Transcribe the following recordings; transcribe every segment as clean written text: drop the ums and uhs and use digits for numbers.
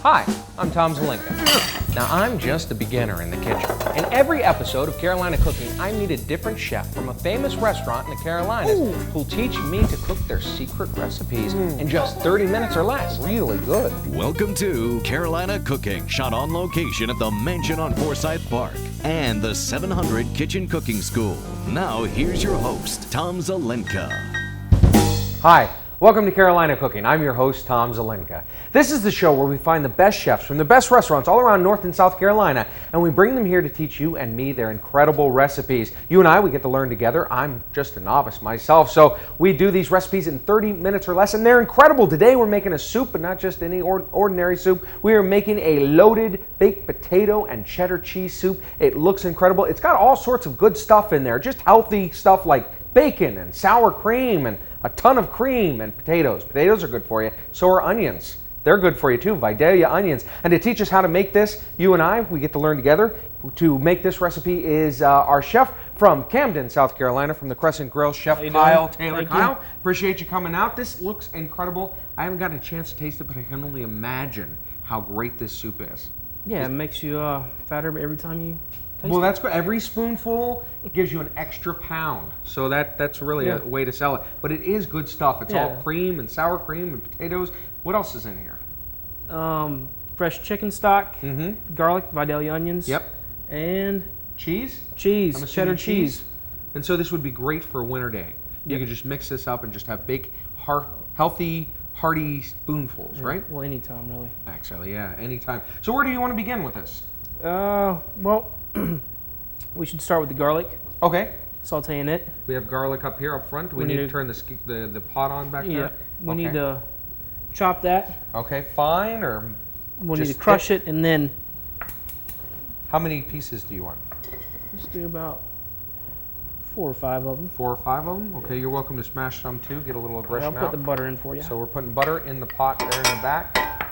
Hi, I'm Tom Zelenka. Now, I'm just a beginner in the kitchen. In every episode of Carolina Cooking, I meet a different chef from a famous restaurant in the Carolinas who'll teach me to cook their secret recipes in just 30 minutes or less. Really good. Welcome to Carolina Cooking, shot on location at the Mansion on Forsyth Park and the 700 Kitchen Cooking School. Now, here's your host, Tom Zelenka. Hi. Welcome to Carolina Cooking. I'm your host, Tom Zelenka. This is the show where we find the best chefs from the best restaurants all around North and South Carolina, and we bring them here to teach you and me their incredible recipes. You and I, we get to learn together. I'm just a novice myself, so we do these recipes in 30 minutes or less, and they're incredible. Today we're making a soup, but not just any ordinary soup. We are making a loaded baked potato and cheddar cheese soup. It looks incredible. It's got all sorts of good stuff in there, just healthy stuff like bacon and sour cream and a ton of cream and potatoes. Potatoes are good for you. So are onions. They're good for you too, Vidalia onions. And to teach us how to make this, you and I, we get to learn together. To make this recipe is our chef from Camden, South Carolina, from the Crescent Grill, Chef Kyle Taylor. Kyle, appreciate you coming out. This looks incredible. I haven't gotten a chance to taste it, but I can only imagine how great this soup is. Yeah, it makes you fatter every time you taste Well, it. that's good. Every spoonful gives you an extra pound. So that's really a way to sell it. But it is good stuff. It's all cream and sour cream and potatoes. What else is in here? Fresh chicken stock, garlic, Vidalia onions. Yep. And Cheese? cheese, I'm cheddar assuming cheese. And so this would be great for a winter day. You could just mix this up and just have big, healthy, hearty spoonfuls, right? Well, anytime, really. Actually, yeah, anytime. So where do you want to begin with this? Well, we should start with the garlic, Okay. sauteing it. We have garlic up here up front. Do we need to turn the pot on back there? Yeah, we need Okay. to chop that. Okay, fine, or We need just to crush it, and then how many pieces do you want? let's do about 4 or 5 of them. 4 or 5 of them? Okay, you're welcome to smash some too, get a little I'll aggression put out. the butter in for you. So we're putting butter in the pot there in the back.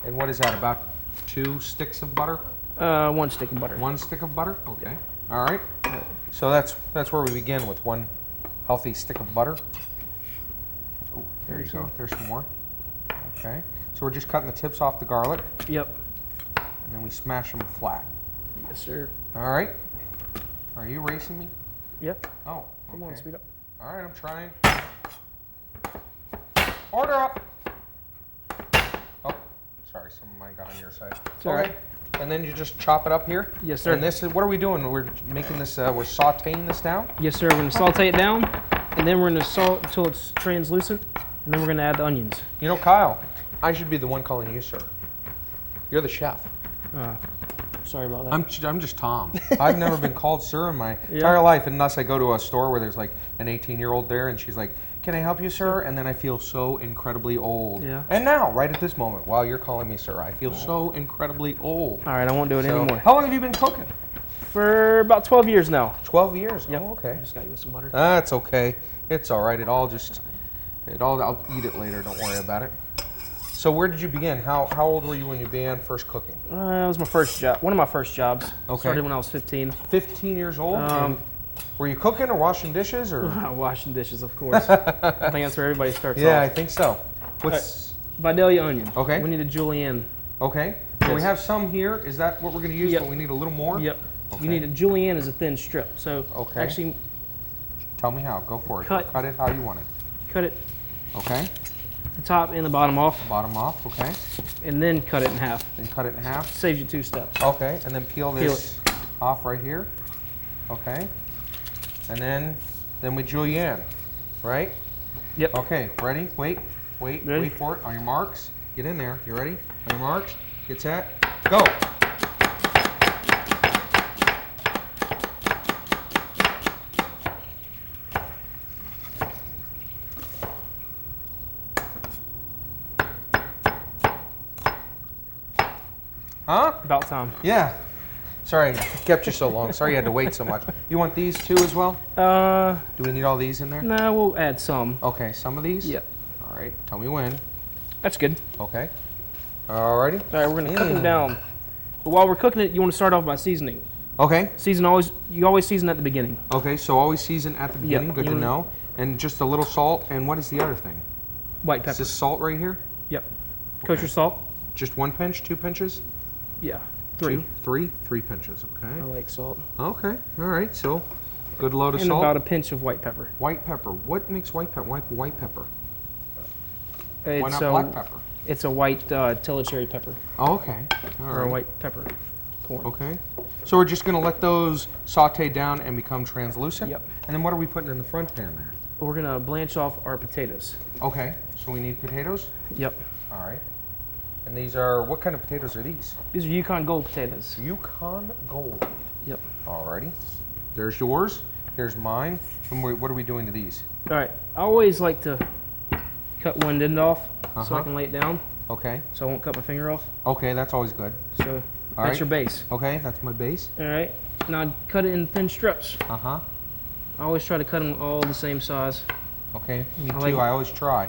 And what is that, about 2 sticks of butter? 1 stick of butter. 1 stick of butter? Okay, all right. So that's where we begin, with 1 healthy stick of butter. Oh, there you go, there's some more. Okay, so we're just cutting the tips off the garlic, Yep. and then we smash them flat. Yes, sir. All right. Are you racing me? Yep. Oh, Come on, okay. speed up. All right, I'm trying. Order up. Oh, sorry, some of mine got on your side. It's all right. And then you just chop it up here? Yes, sir. And this is, what are we doing? We're making this, we're sauteing this down? Yes, sir. We're going to saute it down, and then we're going to salt until it's translucent, and then we're going to add the onions. You know, Kyle, I should be the one calling you sir. You're the chef. Sorry about that. I'm just Tom. I've never been called sir in my entire life, unless I go to a store where there's like an 18-year-old there, and she's like, "Can I help you, sir?" And then I feel so incredibly old. Yeah. And now, right at this moment, while you're calling me sir, I feel so incredibly old. All right, I won't do it So, anymore. how long have you been cooking? For about 12 years now. 12 years. Yep. Oh, okay. I just got you with some butter. That's okay. It's all right. I'll eat it later. Don't worry about it. So where did you begin? How old were you when you began first cooking? It was my first job. One of my first jobs. Okay. Started when I was 15. 15 years old? And were you cooking or washing dishes or? Washing dishes, of course. I think that's where everybody starts Yeah, I off. think so. What's Vidalia onion. Okay. We need a julienne. okay? So we Yes. have some here. Is that what we're going to use? Yep. But we need a little more. Yep. Okay. You need a julienne is a thin strip. So actually Tell me how. Go for it. Cut. It how you want it. cut it Okay. the top and the bottom off, Bottom off. Okay. and then cut it in half. Then cut it in half. Saves you 2 steps. Okay. And then peel this off right here. Okay. And then we julienne, right? Yep. Okay, ready? Wait Ready? for it. On your marks, get in there. You ready? On your marks, get set, go. Huh? About time. Yeah. Sorry, I kept you so long. Sorry you had to wait so much. You want these too as well? Do we need all these in there? No, we'll add some. Okay, some of these? Yep. All right, tell me when. That's good. Okay. Alrighty. All right, we're gonna cook them down. But while we're cooking it, you want to start off by seasoning. Okay. You always season at the beginning. Okay, so always season at the beginning. Yep. Good to know. And just a little salt. And what is the other thing? White Is pepper. this salt right here? Yep. Kosher salt. Just one pinch, 2 pinches? Yeah, 3. Two, three pinches, okay. I like salt. Okay, all right, so good load of And salt. about a pinch of white pepper. White pepper. What makes white pepper? White pepper. Why It's not black pepper? It's a white Tilla cherry pepper. Oh, okay. All Or a right. white pepper corn. Okay. So we're just going to let those saute down and become translucent? Yep. And then what are we putting in the front pan there? We're gonna blanch off our potatoes. Okay, so we need potatoes? Yep. All right. And these are, what kind of potatoes are these? These are Yukon Gold potatoes. Yukon Gold. Yep. Alrighty. There's yours. Here's mine. And what are we doing to these? All right. I always like to cut one end off so Uh-huh. I can lay it down, Okay. so I won't cut my finger off. Okay, that's always good. So All that's right. your base. Okay, that's my base. All right. Now cut it in thin strips. Uh-huh. I always try to cut them all the same size. Okay, me I too. like- I always try.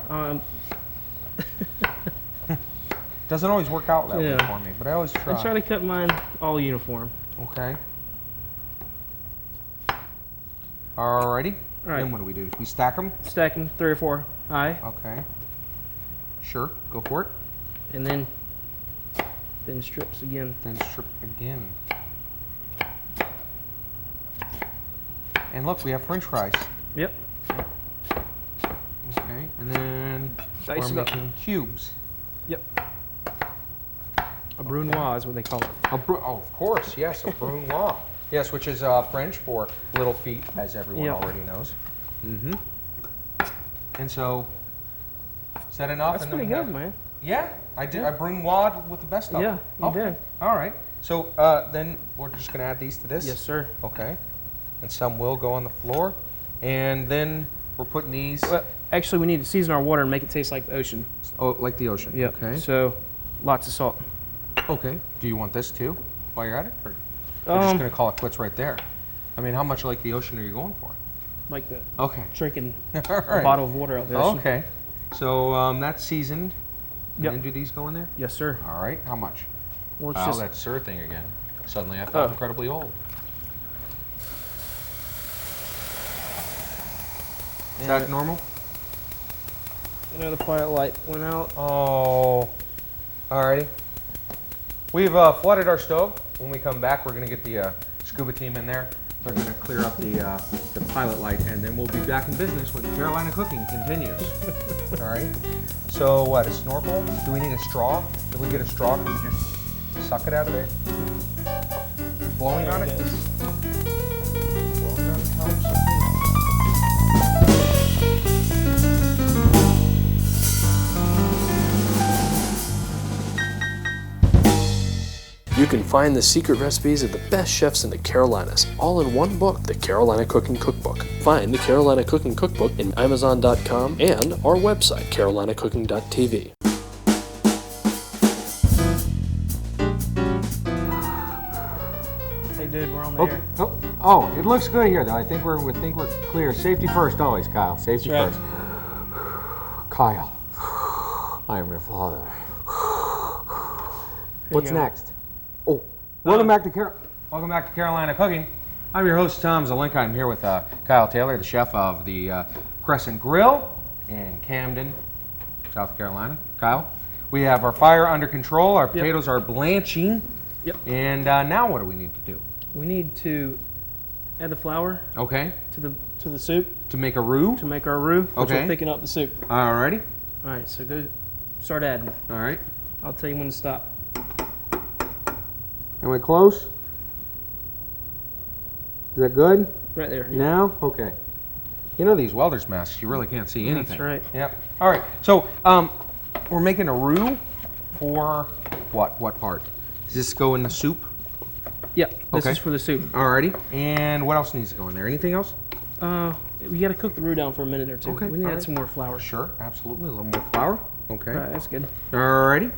Doesn't always work out that way Yeah. for me, but I always try. I try to cut mine all uniform. Okay. Alrighty. All right. Then what do? We stack them? Stack them 3 or 4 high, Okay. Sure, go for it. and then thin strips again. Then strip again. And look, we have French fries. Yep. Okay, and then Dice we're it up. making cubes. Yep. A brunoise is what they call it. Oh, of course, yes, a brunoise. Yes, which is French for little feet, as everyone Yeah. already knows. Mm-hmm. And so, is that enough? That's And then pretty we good, have- man. Yeah, I did. Yeah. I brunoise with the best of Yeah, them. you Okay. did. All right. So then we're just gonna add these to this. Yes, sir. Okay. And some will go on the floor, and then we're putting these. Well, actually, we need to season our water and make it taste like the ocean. Oh, like the ocean. Yep. Okay. So, lots of salt. Okay. Do you want this too, while you're at it? Or we're just gonna call it quits right there. I mean, how much like the ocean are you going for? Like the Okay. drinking All a right. bottle of water out there. Okay. So that's seasoned. And Yep. then do these go in there? Yes, sir. All right. How much? Well, it's Oh, just that sir thing again. Suddenly I felt Oh. incredibly old. Is that normal? the quiet light went out. Oh. Alrighty. We've flooded our stove. When we come back, we're going to get the scuba team in there. They're going to clear up the pilot light, and then we'll be back in business when Carolina Cooking continues. All right. So what? A snorkel? Do we need a straw? If we get a straw, can we just suck it out of there? Blowing on it? There it is. Blowing on it helps. You can find the secret recipes of the best chefs in the Carolinas, all in one book, the Carolina Cooking Cookbook. Find the Carolina Cooking Cookbook in Amazon.com and our website, carolinacooking.tv. Hey, dude, we're on the Okay. air. Oh, it looks good here, though. I think we're clear. Safety first, always, Kyle. Safety That's first. Kyle, I am your father. What's go. next? Oh, welcome back to Carolina Cooking. I'm your host, Tom Zelenka. I'm here with Kyle Taylor, the chef of the Crescent Grill in Camden, South Carolina. Kyle, we have our fire under control. Our potatoes are blanching. Yep. And now what do we need to do? We need to add the flour Okay, to the soup to make a roux. to make our roux, which Okay. will thicken up the soup. Alrighty. All right, so go start adding. All right. I'll tell you when to stop. Am I close? Is that good? Right there. Yeah. Now? Okay. You know these welder's masks, you really can't see anything. That's right. Yep. All right. So we're making a roux for what? What part? Does this go in the soup? Yeah, this Okay. is for the soup. Alrighty. And what else needs to go in there? Anything else? We got to cook the roux down for a minute or two. Okay, We need to all add right. some more flour. Sure. Absolutely. A little more flour. Okay. All right, that's good. Alrighty.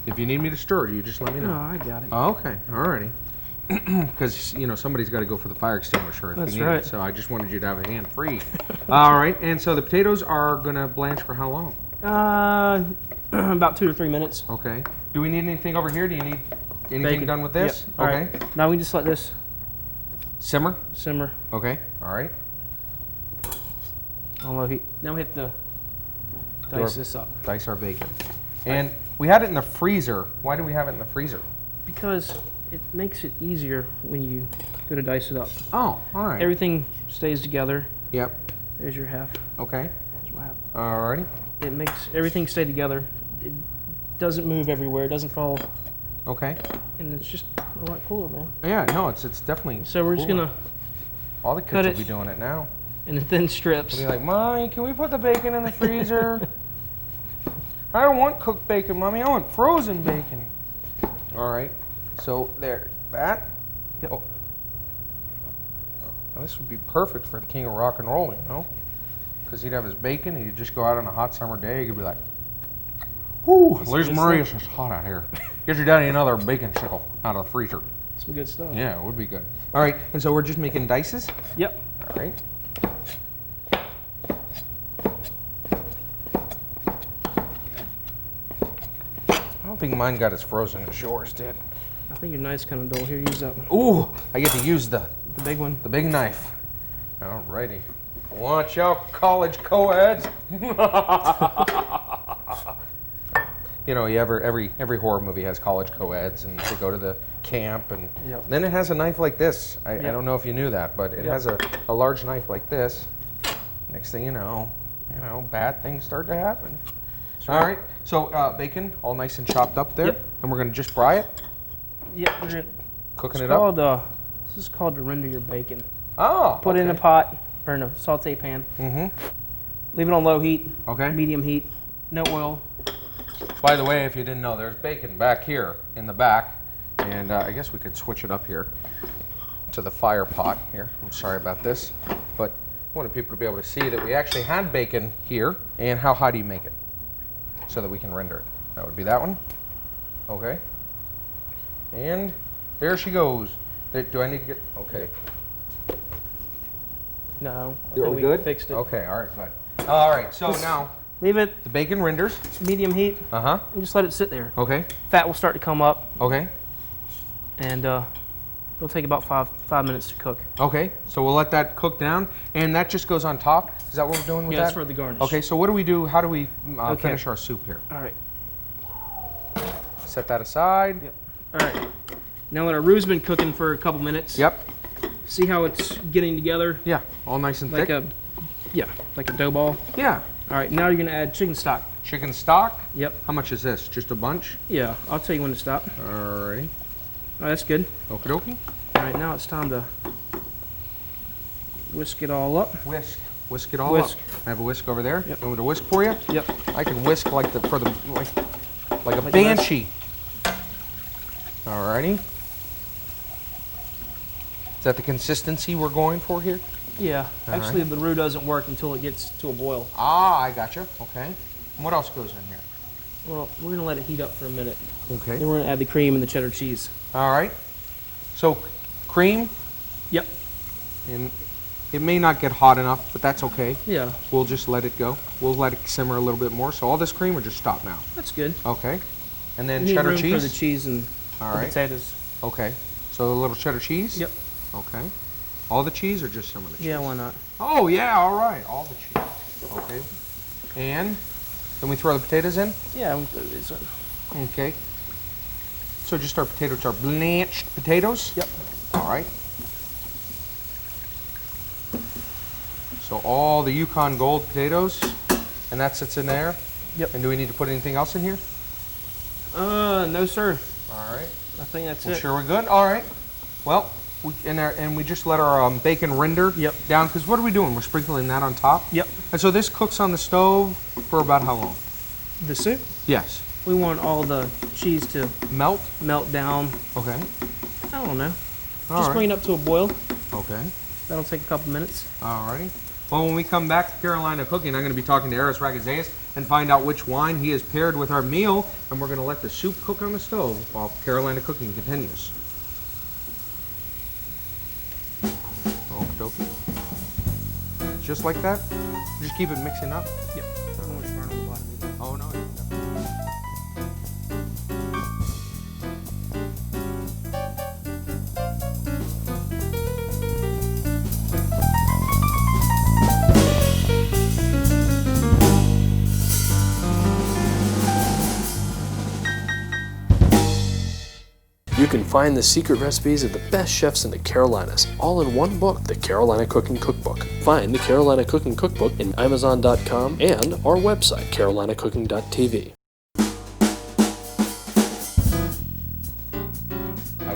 If you need me to stir, you just let me know. No, I got it. Okay, alrighty. Because, you know, somebody's got to go for the fire extinguisher if That's you need right. it. So I just wanted you to have a hand free. All right, and so the potatoes are going to blanch for how long? About 2 to 3 minutes. Okay. Do we need anything over here? Do you need anything Bacon. done with this? Yep. All Okay. right. Now we just let this Simmer? simmer Okay, all right. on low heat. Now we have to our- dice this up. Dice our bacon. And We had it in the freezer. Why do we have it in the freezer? Because it makes it easier when you go to dice it up. Oh, all right. Everything stays together. Yep. There's your half. Okay. There's my half. Alrighty. It makes everything stay together. It doesn't move everywhere. It doesn't fall. Okay. And it's just a lot cooler, man. Yeah, no, it's definitely. So we're just cooler. gonna All the kids cut will it. be doing it now. in thin strips. They'll be like, Mommy, can we put the bacon in the freezer? I don't want cooked bacon, Mommy. I want frozen bacon. All right. So there, that. Yep. Oh. Well, this would be perfect for the king of rock and roll, you know? Because he'd have his bacon, and you'd just go out on a hot summer day. You could be like, "Ooh, Liz Marie, it's just hot out here. Get your daddy another bacon sickle out of the freezer." Some good stuff. Yeah, it would be good. All right, and so we're just making dices. Yep. All right. I don't think mine got as frozen as yours did. I think your knife's kind of dull. Here, use that one. Ooh, I get to use the big one. The big knife. All righty. Watch out, college co-eds. You know, every horror movie has college co-eds, and they go to the camp, and Yep. then it has a knife like this. I Yep. don't know if you knew that, but it Yep. has a large knife like this. Next thing you know, bad things start to happen. All right, so bacon all nice and chopped up there, Yep. and we're gonna just fry it, Yep. We're gonna, cooking it's it up. called, this is called to render your bacon. Oh, Put it in a pot or in a saute pan. Mm-hmm. Leave it on low heat. Okay. Medium heat. No oil. By the way, if you didn't know, there's bacon back here in the back, and I guess we could switch it up here to the fire pot here. I'm sorry about this, but I wanted people to be able to see that we actually had bacon here, and how high do you make it so that we can render it? That would be that one. Okay. And there she goes. Do I need to get, okay. No. I Are think we good? Fixed it. Okay, all right, good. All right, so now Leave it the bacon renders. medium heat Uh-huh. and just let it sit there. Okay, Fat will start to come up, okay. and it'll take about five minutes to cook. Okay, so we'll let that cook down, and that just goes on top. Is that what we're doing with Yeah, that? that's for the garnish. Okay, so what do we do? How do we Okay. finish our soup here? All right. Set that aside. Yep. All right. Now that our roux has been cooking for a couple minutes. Yep. See how it's getting together? Yeah, all nice and Like thick. like a dough ball. Yeah. All right. Now you're gonna add chicken stock. Chicken stock. Yep. How much is this? Just a bunch? Yeah. I'll tell you when to stop. Alrighty. Oh, that's good. Okie dokie. All right. Now it's time to whisk it all up. Whisk. Whisk it all Whisk. up. I have a whisk over there. Yep. You want me to whisk for you? Yep. I can whisk like a Like banshee. Alrighty. Is that the consistency we're going for here? Yeah. All Actually, right. the roux doesn't work until it gets to a boil. Ah, I gotcha. Okay. And what else goes in here? Well, we're gonna let it heat up for a minute. Okay. Then we're gonna add the cream and the cheddar cheese. All right. So, cream, Yep. and it may not get hot enough, but that's okay. Yeah. We'll just let it go. We'll let it simmer a little bit more. So all this cream, or just stop now? That's good. Okay. And then We need cheddar room cheese. for the cheese and All the right. potatoes. Okay. So a little cheddar cheese. Yep. Okay. All the cheese, or just some of the cheese? Yeah, why not? Oh yeah. All right. All the cheese. Okay. And then we throw the potatoes in. Yeah. It's, Okay. So just our potatoes are blanched potatoes. Yep. All right. So all the Yukon Gold potatoes, and that sits in there. Yep. And do we need to put anything else in here? No, sir. All right. I think that's Well, it. sure we're good. All right. Well, we just let our bacon render Yep. down, because what are we doing? We're sprinkling that on top. Yep. And so this cooks on the stove for about how long? The soup. Yes. We want all the cheese to Melt. melt down. Okay. I don't know. All Just right. bring it up to a boil. Okay. That'll take a couple minutes. Alrighty. Well, when we come back to Carolina Cooking, I'm going to be talking to Eris Ragazeas and find out which wine he has paired with our meal, and we're going to let the soup cook on the stove while Carolina Cooking continues. Okie dokie. Just like that? Just keep it mixing up? Yep. I don't want it to burn on the bottom either. Oh, no. You can find the secret recipes of the best chefs in the Carolinas, all in one book, the Carolina Cooking Cookbook. Find the Carolina Cooking Cookbook in Amazon.com and our website, carolinacooking.tv.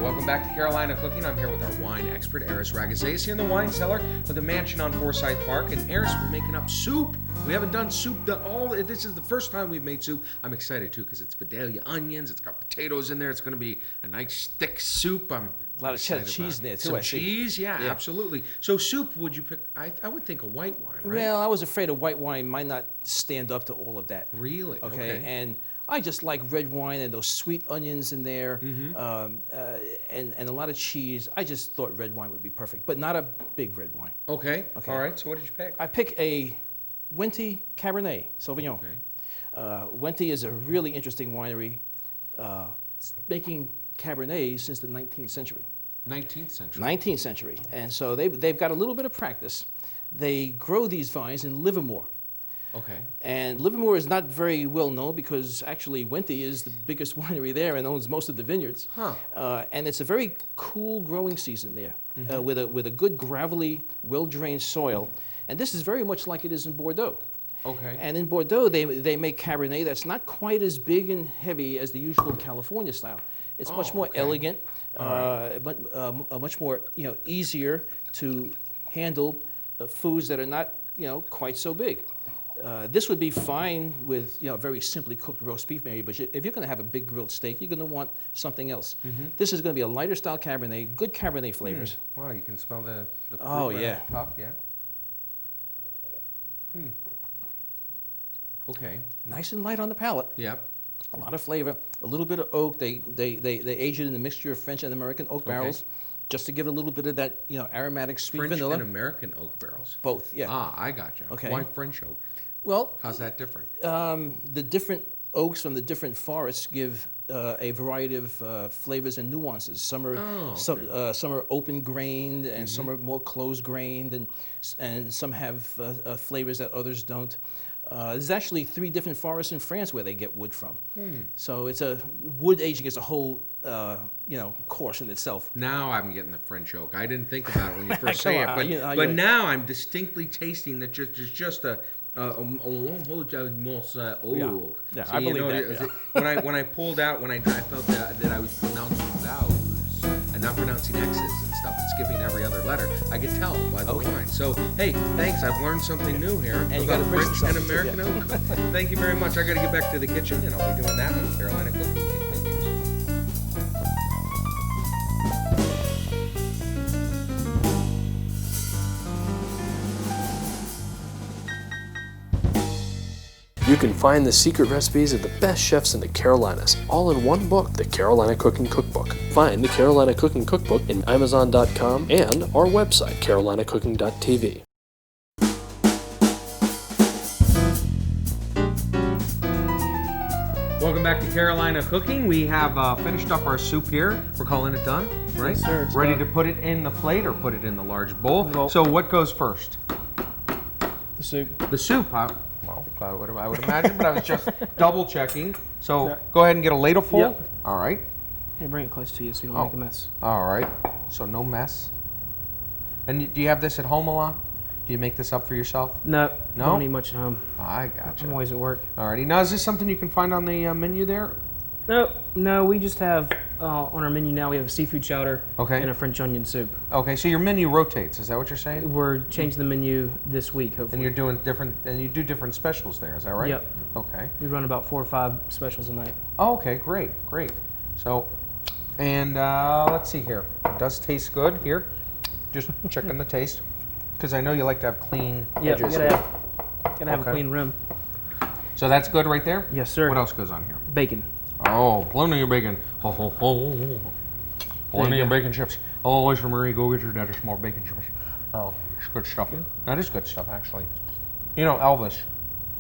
Welcome back to Carolina Cooking. I'm here with our wine expert, Eris Ragazes, here in the wine cellar of the mansion on Forsyth Park. And Eris, we're making up soup. We haven't done soup this is the first time we've made soup. I'm excited too because it's Vidalia onions. It's got potatoes in there. It's going to be a nice thick soup. I'm a lot of cheddar cheese in there too. Some cheese, yeah, absolutely. So soup, would you pick? I would think a white wine, right? Well, I was afraid a white wine might not stand up to all of that. Really? Okay. And I just like red wine and those sweet onions in there, and a lot of cheese. I just thought red wine would be perfect, but not a big red wine. Okay. All right. So what did you pick? I picked a Wente Cabernet Sauvignon. Okay. Wente is a really interesting winery, making Cabernet since the 19th century. 19th century. 19th century. And so they've got a little bit of practice. They grow these vines in Livermore. Okay. And Livermore is not very well known because actually Wente is the biggest winery there and owns most of the vineyards. And it's a very cool growing season there with a good gravelly, well-drained soil. And this is very much like it is in Bordeaux. Okay. And in Bordeaux, they make Cabernet that's not quite as big and heavy as the usual California style. It's much more elegant, but much more easier to handle foods that are not quite so big. This would be fine with very simply cooked roast beef maybe, but if you're going to have a big grilled steak, you're going to want something else. This is going to be a lighter style Cabernet, good Cabernet flavors. Wow, you can smell the fruit right on yeah. top, yeah. Okay. Nice and light on the palate. Yep. A lot of flavor, a little bit of oak. They age it in a mixture of French and American oak barrels, just to give it a little bit of that aromatic sweet French vanilla. and American oak barrels. Both, yeah. Ah, I gotcha. Okay. Why French oak? Well, How's that different? The different oaks from the different forests give a variety of flavors and nuances. Some are some are open grained, and some are more closed grained, and some have flavors that others don't. There's actually 3 different forests in France where they get wood from. So it's wood aging is a whole course in itself. Now I'm getting the French oak. I didn't think about it when you first say it, but now I'm distinctly tasting that there's just a oak. Yeah, So, I believe that. When I pulled out, when I felt that I was pronouncing vowels and not pronouncing X's and stuff and skipping every other letter, I could tell by the wine. So hey, thanks. I've learned something new here And about you French and American oak. Thank you very much. I got to get back to the kitchen, and I'll be doing that when Carolina Cooking continues. You can find the secret recipes of the best chefs in the Carolinas, all in one book, the Carolina Cooking Cookbook. Find the Carolina Cooking Cookbook in Amazon.com and our website, carolinacooking.tv. Welcome back to Carolina Cooking. We have finished up our soup here. We're calling it done, right? Yes, sir, it's Ready done. to put it in the plate or put it in the large bowl. Bowl. So what goes first? The soup. The soup. Well, I would imagine, but I was just double checking. So go ahead and get a ladle full. Yep. All right. Here, bring it close to you so you don't make a mess. All right. So no mess. And do you have this at home a lot? Do you make this up for yourself? No. No? Don't eat much at home. I gotcha. I'm always at work. Alrighty. Now, is this something you can find on the menu there? No, we just have, on our menu now, we have a seafood chowder and a French onion soup. Okay, so your menu rotates. Is that what you're saying? We're changing the menu this week, hopefully. And you're doing different, and you do different specials there. Is that right? Yep. Okay. We run about 4 or 5 specials a night. Oh, okay, great. So, and let's see here. It does taste good here. Just checking the taste, because I know you like to have clean edges. Gotta have a clean rim. So that's good right there? Yes, sir. What else goes on here? Bacon. Oh, plenty of bacon. Ho, ho, ho. Plenty of bacon chips. Oh, Oyster Marie, go get your dad some more bacon chips. Oh, it's good stuff. Yeah. That is good stuff, actually. You know, Elvis,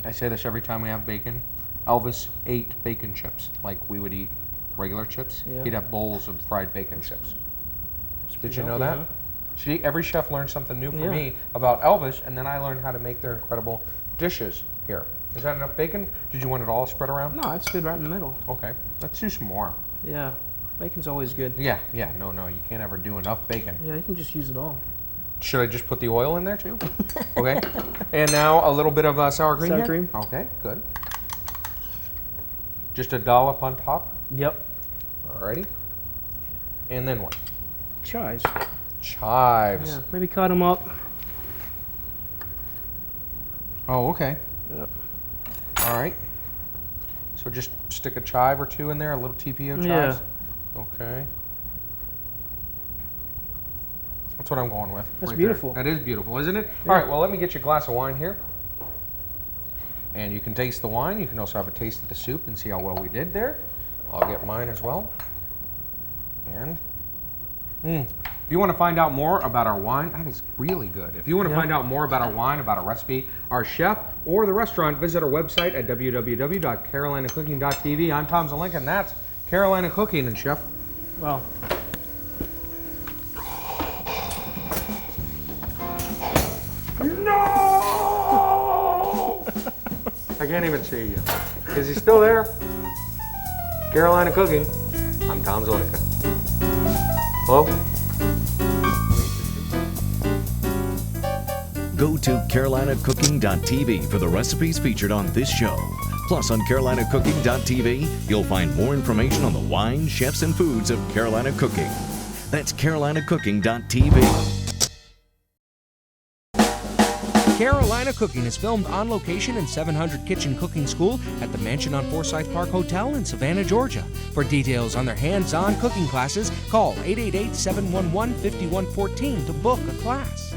I say this every time we have bacon. Elvis ate bacon chips like we would eat regular chips. Yeah. He'd have bowls of fried bacon chips. Did you know healthy, that? huh? See, every chef learned something new for me about Elvis, and then I learned how to make their incredible dishes here. Is that enough bacon? Did you want it all spread around? No, it's good right in the middle. Okay, let's do some more. Yeah. Bacon's always good. Yeah, no, you can't ever do enough bacon. Yeah, you can just use it all. Should I just put the oil in there too? Okay. And now a little bit of sour cream Sour here? cream. Okay, good. Just a dollop on top. Yep. Alrighty. And then what? Chives. Chives. Yeah, maybe cut them up. Oh, okay. Yep. All right. So just stick a chive or two in there, a little TPO chives? Yeah. Okay. That's what I'm going with. That's right beautiful. There. That is beautiful, isn't it? Yeah. All right, well, let me get you a glass of wine here. And you can taste the wine. You can also have a taste of the soup and see how well we did there. I'll get mine as well. And if you want to find out more about our wine, that is really good. If you want to find out more about our wine, about our recipe, our chef, or the restaurant, visit our website at www.carolinacooking.tv. I'm Tom Zelenka, and that's Carolina Cooking. And Chef, Wow. no! I can't even see you. Is he still there? Carolina Cooking. I'm Tom Zelenka. Hello? Go to carolinacooking.tv for the recipes featured on this show. Plus, on carolinacooking.tv, you'll find more information on the wine, chefs, and foods of Carolina Cooking. That's carolinacooking.tv. Carolina Cooking is filmed on location in 700 Kitchen Cooking School at the Mansion on Forsyth Park Hotel in Savannah, Georgia. For details on their hands-on cooking classes, call 888-711-5114 to book a class.